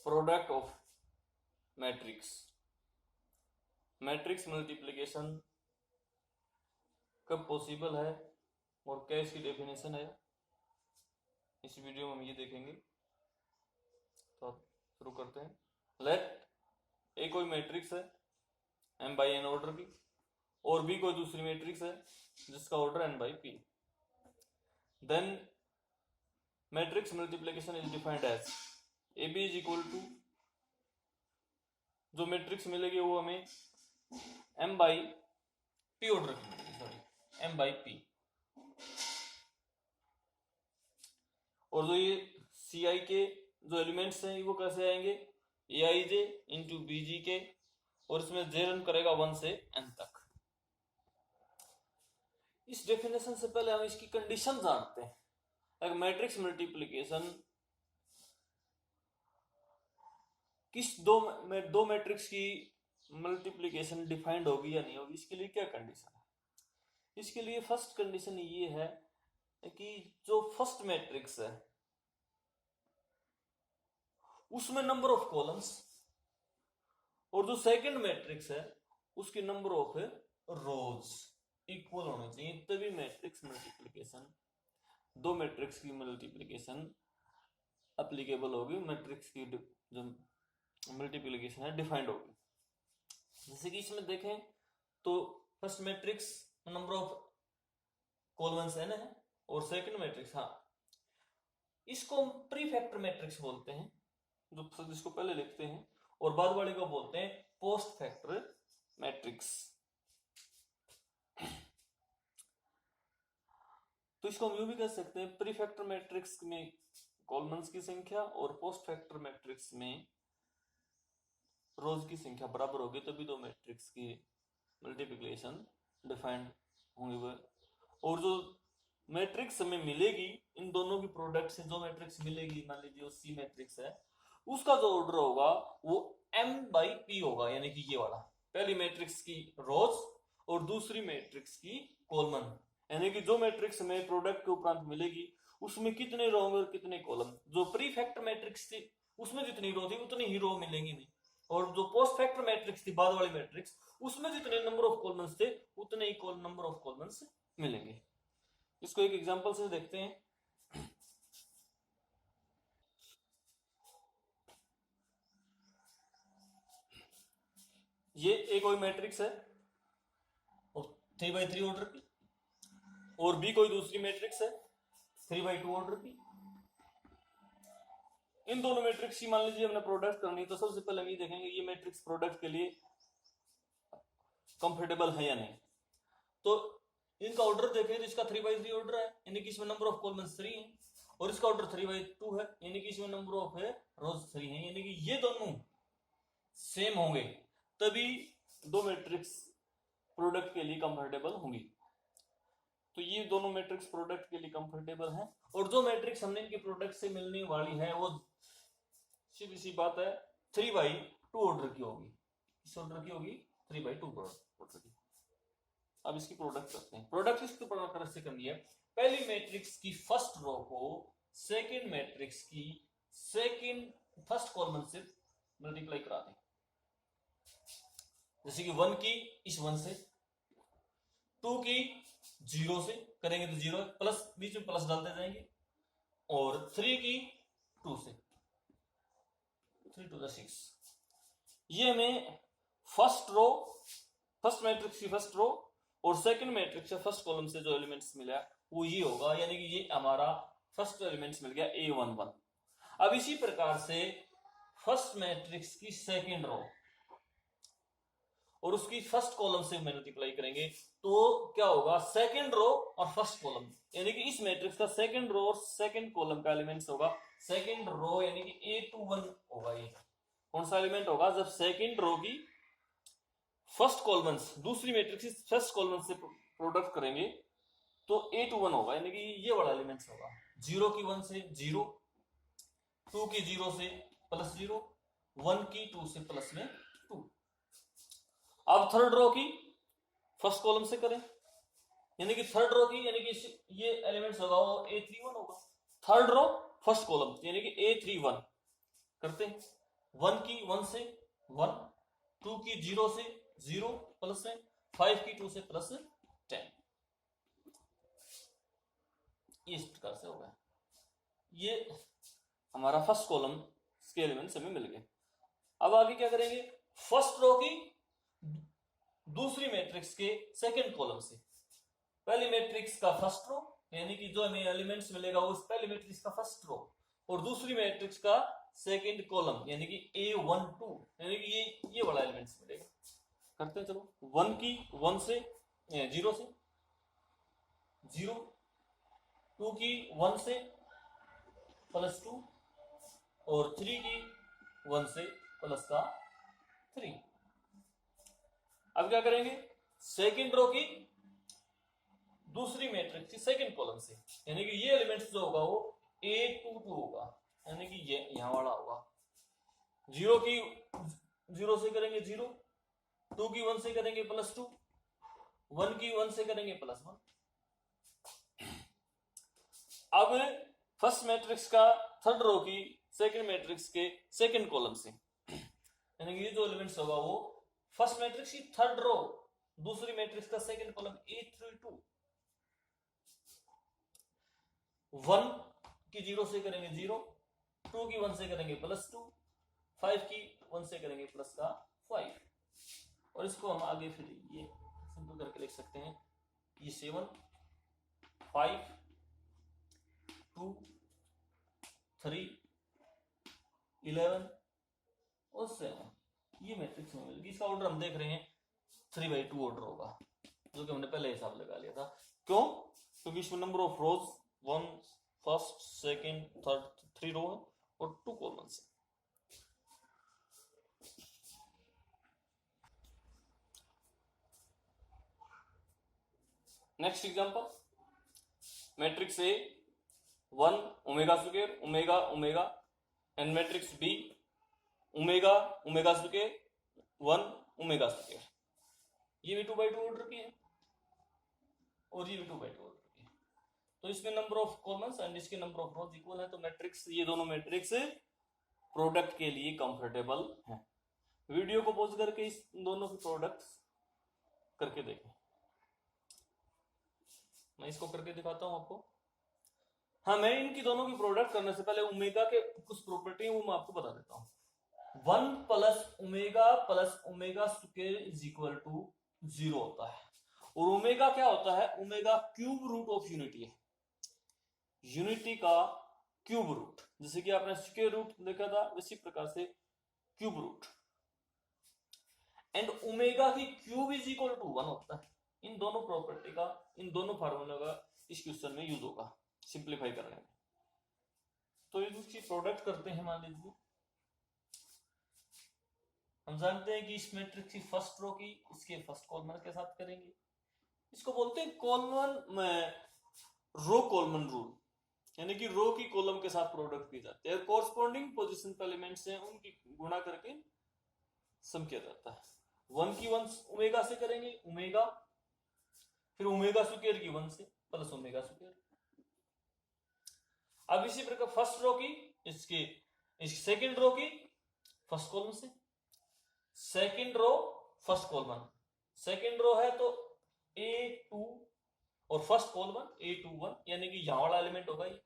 Product of matrix. Matrix multiplication कब possible है और क्या इसकी डेफिनेशन है, इस वीडियो में हम ये देखेंगे। तो शुरू करते हैं। लेट ए कोई मैट्रिक्स है m बाई n ऑर्डर की, और b कोई दूसरी मैट्रिक्स है जिसका order n by p। Then matrix multiplication is defined as A B is equal to, जो मैट्रिक्स मिलेगी वो हमें m बाई p ऑर्डर की मिलेगी, सॉरी m बाई p। और जो ये सी आई के जो एलिमेंट्स हैं वो कैसे आएंगे, ए आई जे इंटू बी जी के, और इसमें जे रन करेगा 1 से n तक। इस डेफिनेशन से पहले हम इसकी कंडीशन जानते हैं। अगर मैट्रिक्स मल्टीप्लिकेशन किस दो मैट्रिक्स की मल्टीप्लिकेशन डिफाइंड होगी या नहीं होगी, इसके लिए क्या कंडीशन है। इसके लिए फर्स्ट कंडीशन ये है कि जो फर्स्ट मैट्रिक्स है उसमें नंबर ऑफ कॉलम्स, और जो सेकंड मैट्रिक्स है उसकी नंबर ऑफ रोज इक्वल होने चाहिए, तभी मैट्रिक्स मल्टीप्लिकेशन, दो मैट्रिक्स की मल्टीप्लिकेशन एप्लीकेबल होगी, मैट्रिक्स की जो मल्टीप्लिकेशन है डिफाइंड होगी। जैसे कि इसमें देखें तो first matrix number of columns n है, और सेकंड मैट्रिक्स, हाँ इसको हम प्रीफैक्टर मैट्रिक्स बोलते हैं, जो जिसको पहले लिखते हैं, और बाद वाले को बोलते हैं पोस्ट फैक्टर मैट्रिक्स। तो इसको हम यूं भी कह सकते हैं, प्रीफैक्टर मैट्रिक्स में कॉलम्स की संख्या और पोस्ट फैक्टर मैट्रिक्स में रोज की संख्या बराबर होगी, तभी दो मैट्रिक्स की मल्टीप्लिकेशन डिफाइंड होंगे वो। और जो मैट्रिक्स हमें मिलेगी इन दोनों की प्रोडक्ट से, जो मैट्रिक्स मिलेगी, मान लीजिए वो सी मैट्रिक्स है, उसका जो ऑर्डर होगा वो m बाई p होगा, यानी कि ये वाला पहली मैट्रिक्स की रोज और दूसरी मैट्रिक्स की कॉलम, यानी कि जो मैट्रिक्स में प्रोडक्ट के उपरांत मिलेगी उसमें कितने रो और कितने कॉलम। जो प्री फैक्टर मैट्रिक्स थी उसमें जितनी रो थी उतनी ही रो मिलेंगी नहीं, और जो पोस्ट फैक्टर मैट्रिक्स थी बाद वाली मैट्रिक्स, उसमें जितने नंबर ऑफ कॉलम्स थे उतने ही नंबर ऑफ कॉलम्स मिलेंगे। इसको एक एग्जांपल से देखते हैं। ये एक कोई मैट्रिक्स है और 3x3 ऑर्डर की, और बी कोई दूसरी मैट्रिक्स है 3x2 ऑर्डर की। इन दोनों मैट्रिक्स की मान लीजिए हमने प्रोडक्ट करनी, तो सबसे पहले हम ये देखेंगे ये मैट्रिक्स प्रोडक्ट के लिए कंफर्टेबल है या नहीं। तो इनका ऑर्डर देखें तो इसका 3x3 ऑर्डर है, यानी कि इसमें नंबर ऑफ कॉलम्स 3 है, और इसका ऑर्डर 3x2 है, यानी कि इसमें नंबर ऑफ रोज 3 है, यानी कि ये दोनों सेम होंगे तभी दो मैट्रिक्स प्रोडक्ट के लिए कंफर्टेबल होंगी। तो ये दोनों मैट्रिक्स प्रोडक्ट के लिए कंफर्टेबल हैं, और जो मैट्रिक्स हमने इनके प्रोडक्ट से मिलने वाली है वो सीधी सी बात है 3x2 ऑर्डर की होगी। इस ऑर्डर की होगी 3x2 ऑर्डर की। अब इसकी प्रोडक्ट करते हैं। प्रोडक्ट किस तरह से करनी है, पहली मैट्रिक्स की फर्स्ट रो को सेकंड मैट्रिक्स की सेकंड फर्स्ट कॉलम से मल्टीप्लाई करा दें। जैसे कि 1 की इस 1 से, 2 की 0 से करेंगे तो 0 प्लस, बीच में प्लस डालते जाएंगे, और 3 की 2 से, 3 to the 6। ये हमें फर्स्ट रो, फर्स्ट मैट्रिक्स की फर्स्ट रो और सेकंड मैट्रिक्स फर्स्ट कॉलम से जो एलिमेंट्स मिला वो ये होगा, यानी कि ये हमारा फर्स्ट एलिमेंट्स मिल गया A11। अब इसी प्रकार से फर्स्ट मैट्रिक्स की सेकंड रो और उसकी फर्स्ट कॉलम से मल्टीप्लाई करेंगे तो क्या होगा, सेकंड रो और फर्स्ट कॉलम, यानी कि इस मैट्रिक्स का सेकंड रो और सेकंड कॉलम का एलिमेंट्स होगा सेकंड रो, यानी कि A21 होगा। ये कौन सा एलिमेंट होगा, जब सेकंड रो की फर्स्ट कॉलम्स दूसरी मैट्रिक्स फर्स्ट कॉलम से प्रोडक्ट करेंगे तो A21 होगा, यानी कि ये वाला एलिमेंट्स होगा। 0 की 1 से 0, 2 की 0 से प्लस 0, 1 की 2 से प्लस में 2। अब थर्ड रो की फर्स्ट कॉलम से करें, यानी कि थर्ड रो की, यानी कि ये एलिमेंट्स होगा वो A31 होगा। थर्ड रो फर्स्ट कॉलम यानी कि A31 करते हैं, 1 की 1 से 1, 2 की 0 से 0 प्लस है, 5 की 2 से प्लस 10। इस प्रकार से होगा। ये हमारा फर्स्ट कॉलम के एलिमेंट्स हमें मिल गए। अब आगे क्या करेंगे, फर्स्ट रो की दूसरी मैट्रिक्स के सेकंड कॉलम से पहली मैट्रिक्स का फर्स्ट रो, यानी कि जो हमें एलिमेंट्स मिलेगा उस पहली मैट्रिक्स का फर्स्ट रो, और दूसरी मैट्रिक्स का सेकंड कॉलम यानी कि A12, यानी कि ये वाला एलिमेंट्स मिलेगा। करते हैं चलो। 1 की 1 से 0 से 0, 2 की 1 से प्लस 2, और 3 की 1 से प्लस का 3। अब क्या करेंगे, सेकंड रो की दूसरी मैट्रिक्स की सेकंड कॉलम से, यानी कि ये एलिमेंट्स जो होगा वो A22 होगा, यानी कि ये यहां वाला होगा। 0 की 0 से करेंगे 0, 2 की 1 से करेंगे प्लस 2, 1 की 1 से करेंगे प्लस 1। अब फर्स्ट मैट्रिक्स का थर्ड रो की सेकंड मैट्रिक्स के सेकंड कॉलम से, यानी कि ये जो एलिमेंट्स होगा वो फर्स्ट मैट्रिक्स की थर्ड रो दूसरी मैट्रिक्स का सेकंड कॉलम A32, 1 की 0 से करेंगे 0, 2 की 1 से करेंगे प्लस 2, 5 की 1 से करेंगे प्लस का 5, और इसको हम आगे फिर ये सिंपल करके लिख सकते हैं, ये 7, 5, 2, 3, 11 और 7, ये मैट्रिक्स में मिलेगी। इसका ऑर्डर हम देख रहे हैं 3/2 ऑर्डर होगा, जो कि हमने पहले हिसाब लगा लिया था। क्यों? क्योंकि इसमें number of rows 1 first second third 3 row है और 2 कॉलम्स है। Next example, matrix A 1 omega square omega omega, and matrix B omega omega square 1 omega square. ये भी 2/2 ऑर्डर की है और ये भी 2/2 ऑर्डर की है। तो इसमें नंबर ऑफ कॉलम्स एंड इसके नंबर ऑफ रोज इक्वल है, तो मैट्रिक्स, ये दोनों मैट्रिक्स प्रोडक्ट के लिए कंफर्टेबल है। वीडियो को पॉज करके इस दोनों के प्रोडक्ट्स करके देखें। मैं इसको करके दिखाता हूं आपको। हाँ, मैं इनकी दोनों की प्रोडक्ट करने से पहले ओमेगा के कुछ प्रॉपर्टी है वो मैं आपको बता देता हूं। 1 plus omega square is equal to 0 होता है, और ओमेगा क्या होता है, omega cube root of unity है, यूनिटी का क्यूब रूट। जैसे कि आपने स्क्वायर रूट देखा था, इसी प्रकार से क्यूब रूट। एंड ओमेगा की क्यूब इज इक्वल टू 1 होता है। इन दोनों प्रॉपर्टी का, इन दोनों फार्मूला का इस क्वेश्चन में यूज होगा सिंप्लीफाई करने में। तो इसकी प्रोडक्ट करते हैं। मान लीजिए हम जानते हैं कि इस मैट्रिक्स की फर्स्ट रो की इसके फर्स्ट कॉलम के साथ करेंगे। इसको बोलते हैं कॉलम में रो कॉलम रूल, यानी कि रो की कॉलम के साथ प्रोडक्ट की जाती है। कोरस्पॉन्डिंग पोजीशन पे एलिमेंट्स हैं उनकी गुणा करके सम किया जाता है। 1 की 1 ओमेगा से करेंगे ओमेगा, फिर ओमेगा स्क्वायर की 1 से प्लस ओमेगा स्क्वायर। अब इसी प्रकार फर्स्ट रो की इसके सेकंड रो की फर्स्ट कॉलम से, second row first column, second row है तो A2 और फर्स्ट कॉलम A21, यानी कि यहां वाला एलिमेंट होगा ये।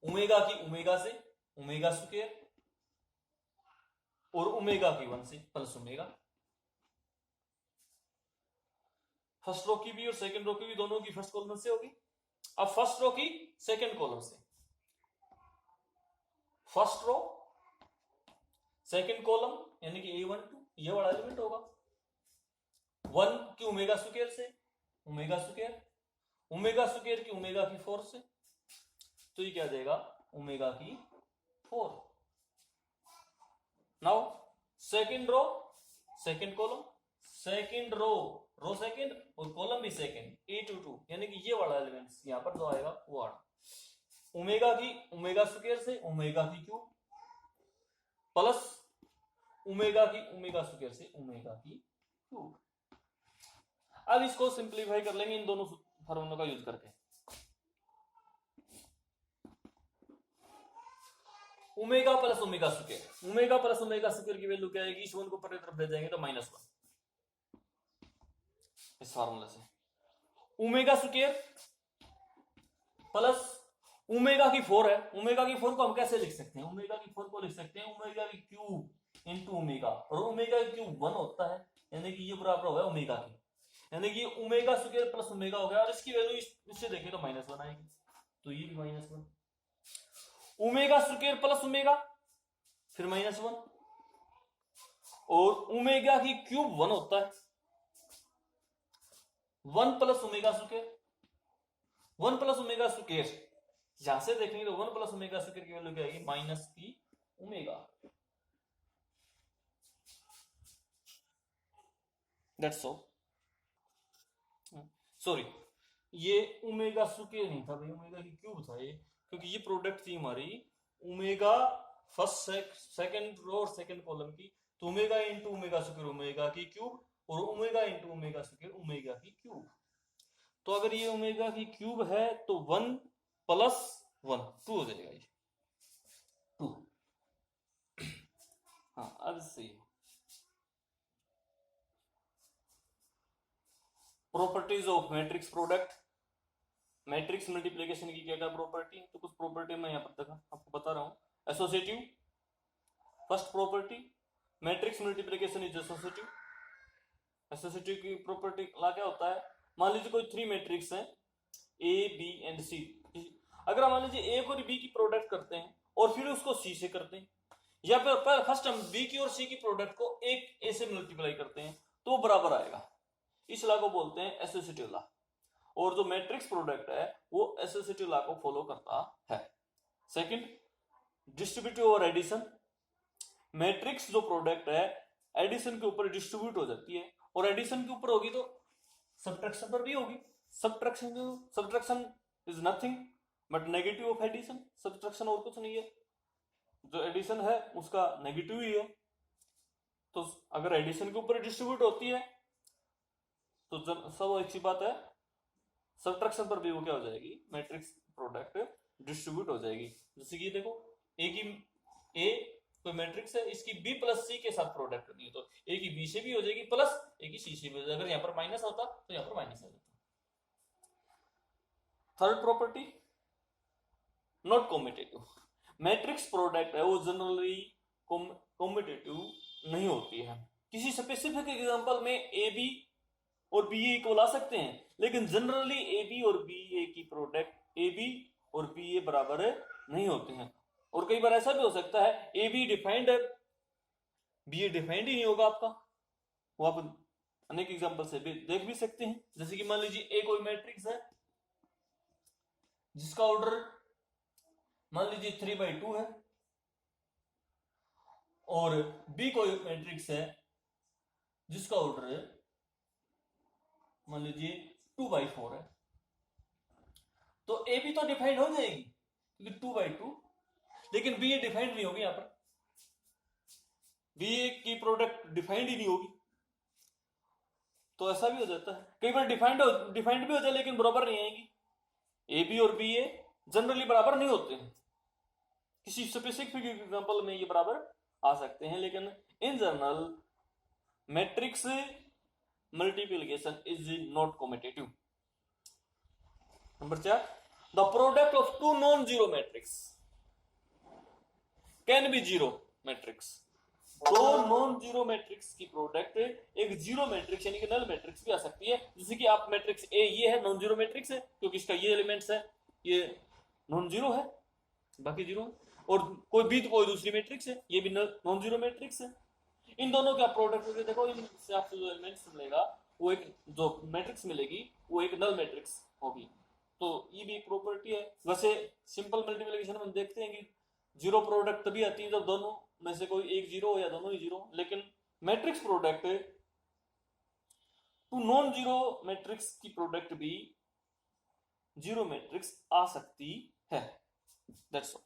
ओमेगा की ओमेगा से ओमेगा स्क्वायर और ओमेगा की 1 से प्लस ओमेगा। फर्स्ट रो की भी और सेकंड रो की भी दोनों की फर्स्ट कॉलम से होगी। अब फर्स्ट रो की सेकंड कॉलम से, फर्स्ट रो सेकंड कॉलम यानी कि A12 ये वाला एलिमेंट होगा। 1 की ओमेगा स्क्वायर से ओमेगा स्क्वायर, ओमेगा स्क्वायर की ओमेगा की 4 से, तो ये क्या देगा ओमेगा की 4। Now second row second column, second row row second और कॉलम भी सेकंड A22, यानी कि ये वाला एलिमेंट्स यहां पर जो आएगा वो आना ओमेगा की ओमेगा स्क्वायर से ओमेगा की क्यूब प्लस ओमेगा की ओमेगा स्क्वायर से ओमेगा की क्यूब। अब इसको सिंप्लीफाई कर लेंगे इन दोनों फॉर्मूलों का यूज करके। Omega plus omega square, omega plus omega square की वैल्यू क्या आएगी, इस वन को परे तरफ ले जाएंगे तो -1 इस फार्मूला से। ओमेगा स्क्वायर प्लस ओमेगा की 4 है, ओमेगा की 4 को हम कैसे लिख सकते हैं, ओमेगा की 4 को लिख सकते हैं ओमेगा की क्यूब इंटू ओमेगा, और ओमेगा की क्यूब 1 होता है, यानी कि ये बराबर होगा ओमेगा के, यानी कि ओमेगा स्क्वायर प्लस ओमेगा हो गया, और इसकी वैल्यू इससे देखें तो -1 आएगी, तो ये भी -1। ओमेगा स्क्वायर प्लस ओमेगा फिर -1, और ओमेगा की क्यूब 1 होता है, 1 plus omega square, 1 plus omega square यहां से देखेंगे तो 1 प्लस ओमेगा स्क्वायर की वैल्यू क्या आएगी, -p omega. That's all. Sorry, ये ओमेगा स्क्वायर नहीं था भाई, ओमेगा की क्यूब था ये, क्योंकि ये प्रोडक्ट थी हमारी ओमेगा फर्स्ट सेकंड रो और सेकंड कॉलम की, तो omega into omega square omega की क्यूब, और omega into omega square omega की क्यूब। तो अगर ये ओमेगा की क्यूब है तो 1 प्लस 1 2 हो जाएगा ये 2। हाँ अब सही। Properties of matrix product, matrix multiplication की क्या क्या प्रॉपर्टी, तो कुछ प्रॉपर्टी मैं यहाँ पर आपको बता रहा हूं। Associative, first property, matrix multiplication is associative. Associative की प्रॉपर्टी ला क्या होता है, मान लीजिए कोई 3 मैट्रिक्स है ए बी एंड सी, अगर हम मान लीजिए ए और बी की प्रोडक्ट करते हैं और फिर उसको सी से करते हैं, या फिर फर्स्ट हम बी की और सी की प्रोडक्ट को एक ए से मल्टीप्लाई करते हैं तो बराबर आएगा, इस लॉ को बोलते हैं एसोसिएटिव लॉ। और जो मैट्रिक्स प्रोडक्ट है वो एसोसिएटिव लॉ को फॉलो करता है। सेकंड, डिस्ट्रीब्यूटिव और एडिशन, मैट्रिक्स जो प्रोडक्ट है एडिशन के ऊपर डिस्ट्रीब्यूट हो जाती है, और एडिशन के ऊपर होगी तो सब्ट्रैक्शन पर भी होगी। Subtraction is nothing but negative of addition, subtraction और कुछ नहीं है, जो एडिशन है उसका नेगेटिव ही है। तो अगर एडिशन के ऊपर डिस्ट्रीब्यूट होती है तो सब अच्छी बात है, सब्ट्रैक्शन पर भी वो क्या हो जाएगी, मैट्रिक्स प्रोडक्ट डिस्ट्रीब्यूट हो जाएगी। जैसे कि देखो ए की ए कोई मैट्रिक्स है, इसकी बी प्लस सी के साथ प्रोडक्ट करनी है तो ए की बी से भी हो जाएगी प्लस ए की सी से भी हो जाएगी, अगर यहाँ पर माइनस होता तो यहाँ पर माइनस आ जाता। Third property, not commutative, matrix product है वो जनरली कॉम्यूटेटिव नहीं होती है। किसी स्पेसिफिक एग्जांपल में ए बी और बी ए को ला सकते हैं, लेकिन जनरली ए बी और बी ए की प्रोडक्ट ए बी और बी ए बराबर नहीं होते हैं। और कई बार ऐसा भी हो सकता है ए बी डिफाइंड है, बी ए डिफाइंड ही नहीं होगा आपका, वो आप अनेक एग्जांपल से भी देख भी सकते हैं। जैसे कि मान लीजिए ए कोई मैट्रिक्स है जिसका ऑर्डर मान लीजिए 3/2 है, और बी कोई मैट्रिक्स है जिसका ऑर्डर मान लीजिए 2/4 है, तो ए बी तो डिफाइंड हो जाएगी क्योंकि 2/2, लेकिन बी ए डिफाइंड नहीं होगी, यहां पर बी ए की प्रोडक्ट डिफाइंड ही नहीं होगी। तो ऐसा भी हो जाता है, कई बार डिफाइंड भी हो जाए लेकिन बराबर नहीं आएगी। ए बी और बी ए जनरली बराबर नहीं होते हैं, किसी स्पेसिफिक एग्जांपल में ये बराबर आ सकते हैं, लेकिन in general matrix multiplication is not commutative. Number 4, the product of two non zero matrix can be zero matrix. दो नॉन जीरो मैट्रिक्स की प्रोडक्ट एक जीरो मैट्रिक्स यानी कि नल मैट्रिक्स भी आ सकती है। जैसे कि आप मैट्रिक्स ए ये है नॉन जीरो मैट्रिक्स है क्योंकि इसका ये एलिमेंट्स है, ये नॉन जीरो है, बाकी जीरो है। और कोई बी तो कोई दूसरी मैट्रिक्स है, ये भी नॉन जीरो मैट्रिक्स है। इन दोनों का प्रोडक्ट करके देखो, इनसे आपको जो एलिमेंट्स मिलेगा वो एक जो मैट्रिक्स मिलेगी वो एक नल मैट्रिक्स होगी। तो ये भी एक प्रॉपर्टी है। वैसे सिंपल मल्टीप्लिकेशन में देखते हैं कि जीरो प्रोडक्ट तभी आती है जब दोनों में से कोई एक जीरो हो या दोनों ही जीरो, लेकिन matrix product two non zero matrix की प्रोडक्ट भी जीरो मैट्रिक्स आ सकती है। That's all.